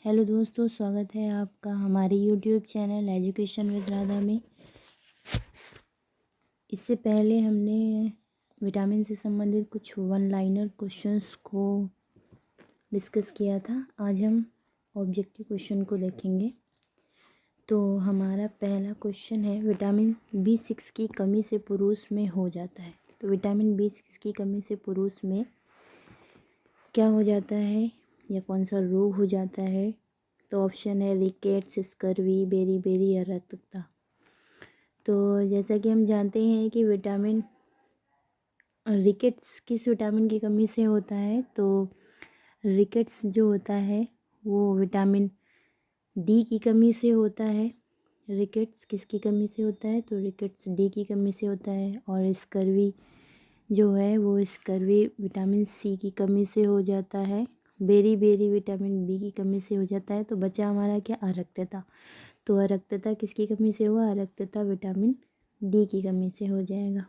Hello दोस्तों, स्वागत है आपका हमारे YouTube channel education with Radha में। इससे पहले हमने विटामिन से संबंधित कुछ वन लाइनर क्वेश्चंस को डिस्कस किया था। आज हम ऑब्जेक्टिव क्वेश्चन को देखेंगे। तो हमारा पहला क्वेश्चन है, विटामिन B6 की कमी से पुरुष में हो जाता है। तो विटामिन B6 की कमी से पुरुष में क्या हो जाता है या कौन सा रोग हो जाता है? तो ऑप्शन है रिकेट्स, स्कर्वी, बेरी या रक्तता। तो जैसा कि हम जानते हैं कि रिकेट्स किस विटामिन की कमी से होता है? तो रिकेट्स जो होता है वो विटामिन डी की कमी से होता है। रिकेट्स किसकी कमी से होता है? तो रिकेट्स डी की कमी से होता है। और स्कर्वी जो है वो स्कर्वी विटामिन सी की कमी से हो जाता है। बेरी विटामिन बी की कमी से हो जाता है। तो बचा हमारा क्या? अरक्तता। तो अरक्तता किसकी कमी से हुआ? अरक्तता विटामिन डी की कमी से हो जाएगा।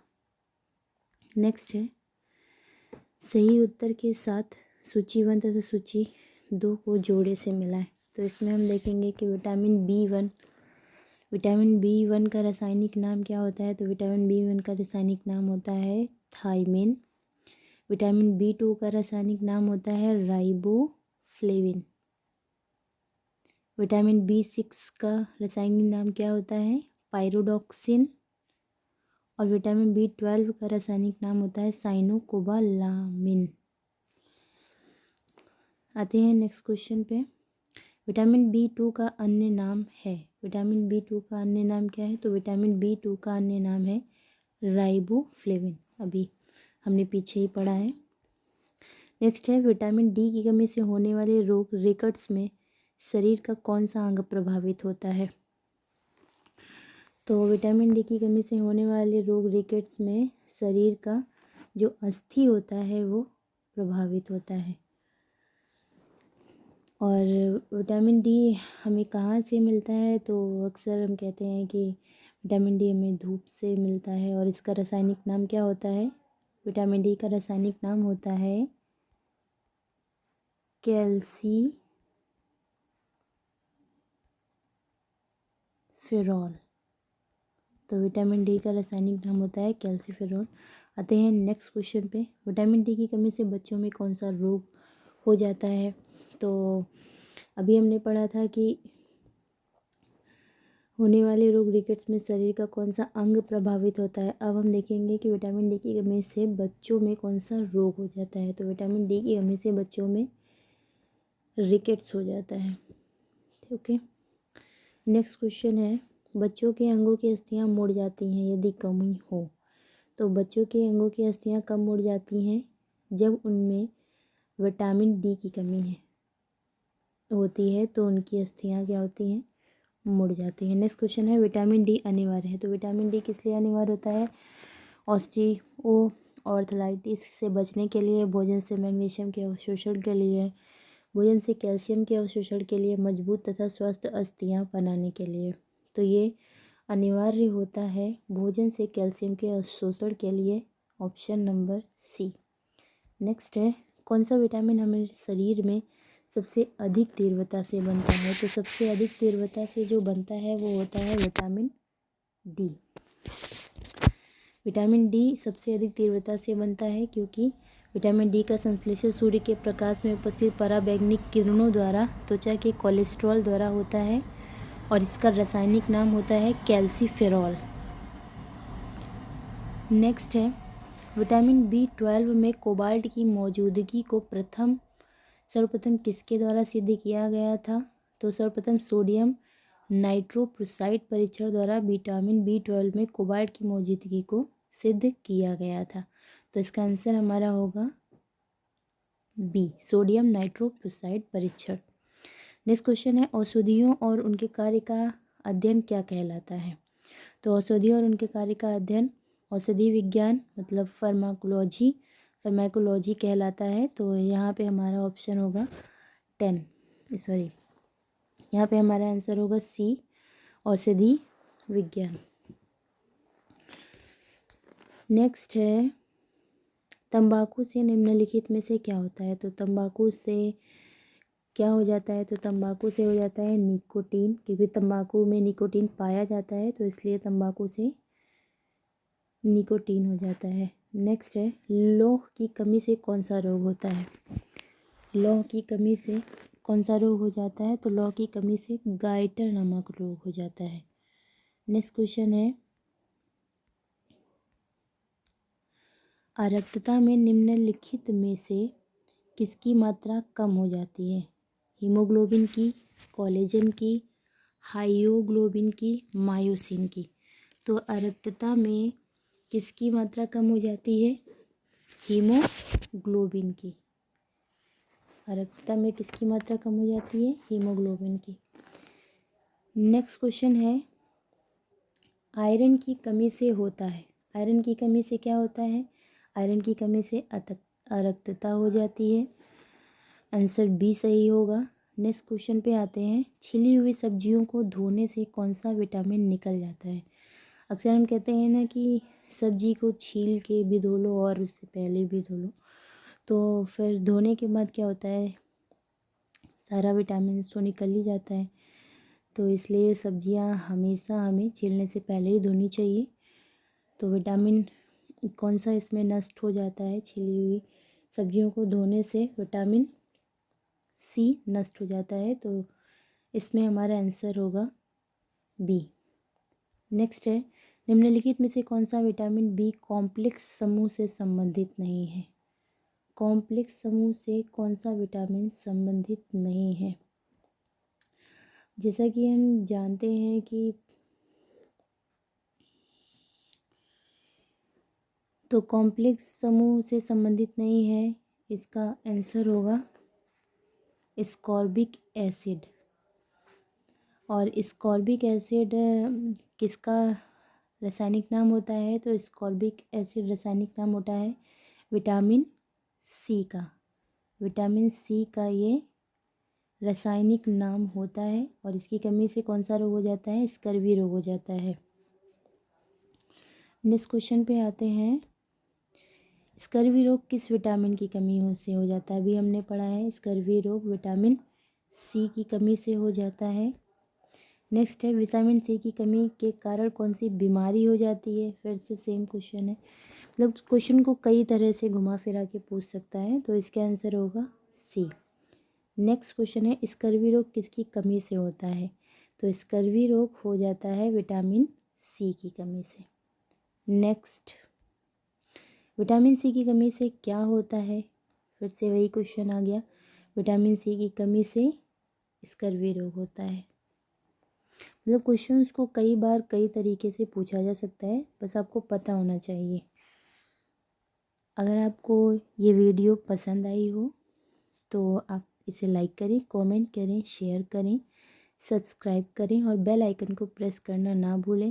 नेक्स्ट है, सही उत्तर के साथ सूची 1 तथा सूची 2 को जोड़े से मिलाएं। तो इसमें हम देखेंगे कि विटामिन बी वन का रासायनिक नाम क्या होता है? तो विटामिन B1 का रासायनिक नाम होता है थायमिन। विटामिन B2 का रासायनिक नाम होता है राइबोफ्लेविन। विटामिन B6 का रासायनिक नाम क्या होता है? पायरोडॉक्सिन। और विटामिन B12 का रासायनिक नाम होता है साइनोकोबालामिन। आते हैं नेक्स्ट क्वेश्चन पे। विटामिन B2 का अन्य नाम है। विटामिन B2 का अन्य नाम क्या है? तो विटामिन B2 का अन्य नाम है राइबोफ्लेविन। अभी हमने पीछे ही पढ़ा है। नेक्स्ट है, विटामिन डी की कमी से होने वाले रोग रिकेट्स में शरीर का कौन सा अंग प्रभावित होता है? तो विटामिन डी की कमी से होने वाले रोग रिकेट्स में शरीर का जो अस्थि होता है वो प्रभावित होता है। और विटामिन डी हमें कहाँ से मिलता है? तो अक्सर हम कहते हैं कि विटामिन डी हमें धूप से मिलता है। और इसका रासायनिक नाम क्या होता है? विटामिन डी का रासायनिक नाम होता है कैल्सीफेरॉल। तो विटामिन डी का रासायनिक नाम होता है कैल्सीफेरॉल। आते हैं नेक्स्ट क्वेश्चन पे। विटामिन डी की कमी से बच्चों में कौन सा रोग हो जाता है? तो अभी हमने पढ़ा था कि होने वाले रोग रिकेट्स में शरीर का कौन सा अंग प्रभावित होता है। अब हम देखेंगे कि विटामिन डी की कमी से बच्चों में कौन सा रोग हो जाता है। तो विटामिन डी की कमी से बच्चों में रिकेट्स हो जाता है। ओके, नेक्स्ट क्वेश्चन है, बच्चों के अंगों की अस्थियां मुड़ जाती हैं यदि कमी हो। तो बच्चों के अंगों की अस्थियां कब मुड़ जाती हैं? जब उनमें विटामिन डी की कमी होती है तो उनकी अस्थियां क्या होती हैं? मुड़ जाती है। नेक्स्ट क्वेश्चन है, विटामिन डी अनिवार्य है। तो विटामिन डी किस लिए अनिवार्य होता है? ऑस्टियो ऑर्थराइटिस से बचने के लिए, भोजन से मैग्नीशियम के अवशोषण के लिए, भोजन से कैल्शियम के अवशोषण के लिए, मजबूत तथा स्वस्थ अस्थियां बनाने के लिए। तो ये अनिवार्य होता है भोजन से कैल्शियम के अवशोषण के लिए। Option number C. नेक्स्ट है, कौन सा विटामिन हमारे शरीर में सबसे अधिक तीव्रता से बनता है? तो सबसे अधिक तीव्रता से जो बनता है वो होता है विटामिन डी। विटामिन डी सबसे अधिक तीव्रता से बनता है क्योंकि विटामिन डी का संश्लेषण सूर्य के प्रकाश में उपस्थित पराबैंगनी किरणों द्वारा त्वचा के कोलेस्ट्रॉल द्वारा होता है। और इसका रासायनिक नाम होता है कैल्सीफेरॉल। नेक्स्ट है, विटामिन B12 में कोबाल्ट की मौजूदगी को सर्वप्रथम किसके द्वारा सिद्ध किया गया था? तो सर्वप्रथम सोडियम नाइट्रोप्रोसाइड परीक्षण द्वारा विटामिन B12 में कोबाल्ट की मौजूदगी को सिद्ध किया गया था। तो इसका आंसर हमारा होगा बी, सोडियम नाइट्रोप्रोसाइड परीक्षण। नेक्स्ट क्वेश्चन है, औषधियों और उनके कार्य का अध्ययन क्या कहलाता है? तो औषधियों और उनके कार्य का अध्ययन औषधि विज्ञान मतलब फार्माकोलॉजी कहलाता है। तो यहाँ पे हमारा ऑप्शन होगा यहाँ पे हमारा आंसर होगा सी, औषधि विज्ञान। नेक्स्ट है, तंबाकू से निम्नलिखित में से क्या होता है? तो तंबाकू से क्या हो जाता है, तो तंबाकू से हो जाता है निकोटीन, क्योंकि तंबाकू में निकोटीन पाया जाता है तो इसलिए तंबाकू से निकोटीन हो जाता है। नेक्स्ट है, लौह की कमी से कौन सा रोग होता है। लौह की कमी से कौन सा रोग हो जाता है, तो लौह की कमी से गाइटर नामक रोग हो जाता है। नेक्स्ट क्वेश्चन है, अरक्तता में निम्नलिखित में से किसकी मात्रा कम हो जाती है। हीमोग्लोबिन की, कोलेजन की, हाइयोग्लोबिन की, मायोसिन की। तो अरक्तता में किसकी मात्रा कम हो जाती है, हीमोग्लोबिन की। अरक्तता में किसकी मात्रा कम हो जाती है, हीमोग्लोबिन की। नेक्स्ट क्वेश्चन है, आयरन की कमी से होता है। आयरन की कमी से क्या होता है, आयरन की कमी से अरक्तता हो जाती है। आंसर बी सही होगा। नेक्स्ट क्वेश्चन पे आते हैं, छिली हुई सब्जियों को धोने से कौन सा विटामिन निकल जाता है। अक्सर हम कहते हैं ना कि सब्जी को छील के भी धो लो और उससे पहले भी धो लो, तो फिर धोने के बाद क्या होता है, सारा विटामिन तो निकल ही जाता है। तो इसलिए सब्जियां हमेशा हमें छीलने से पहले ही धोनी चाहिए। तो विटामिन कौन सा इसमें नष्ट हो जाता है, छिली हुई सब्जियों को धोने से विटामिन सी नष्ट हो जाता है। तो इसमें हमारा आंसर होगा बी। नेक्स्ट है, निम्नलिखित में से कौन सा विटामिन बी कॉम्प्लेक्स समूह से संबंधित नहीं है। कॉम्प्लेक्स समूह से कौन सा विटामिन संबंधित नहीं है। जैसा कि हम जानते हैं कि तो कॉम्प्लेक्स समूह से संबंधित नहीं है, इसका आंसर होगा स्कॉर्बिक एसिड। और स्कॉर्बिक एसिड किसका रासायनिक नाम होता है, तो स्कॉर्बिक एसिड रासायनिक नाम होता है विटामिन सी का। विटामिन सी का ये रासायनिक नाम होता है और इसकी कमी से कौन सा रोग हो जाता है, स्कर्वी रोग हो जाता है। नेक्स्ट क्वेश्चन पे आते हैं, स्कर्वी रोग किस विटामिन की कमी से हो जाता है। अभी हमने पढ़ा है स्कर्वी रोग विटामिन सी की कमी से हो जाता है। नेक्स्ट है, विटामिन सी की कमी के कारण कौन सी बीमारी हो जाती है। फिर से सेम क्वेश्चन है, मतलब क्वेश्चन को कई तरह से घुमा फिरा के पूछ सकता है, तो इसका आंसर होगा सी। नेक्स्ट क्वेश्चन है, स्कर्वी रोग किसकी कमी से होता है, तो स्कर्वी रोग हो जाता है विटामिन सी की कमी से। नेक्स्ट, विटामिन सी की कमी से क्या होता है, फिर से वही क्वेश्चन आ गया, विटामिन सी की कमी से स्कर्वी रोग होता है। मतलब क्वेश्चंस को कई बार कई तरीके से पूछा जा सकता है, बस आपको पता होना चाहिए। अगर आपको ये वीडियो पसंद आई हो तो आप इसे लाइक करें, कमेंट करें, शेयर करें, सब्सक्राइब करें और बेल आइकन को प्रेस करना ना भूलें।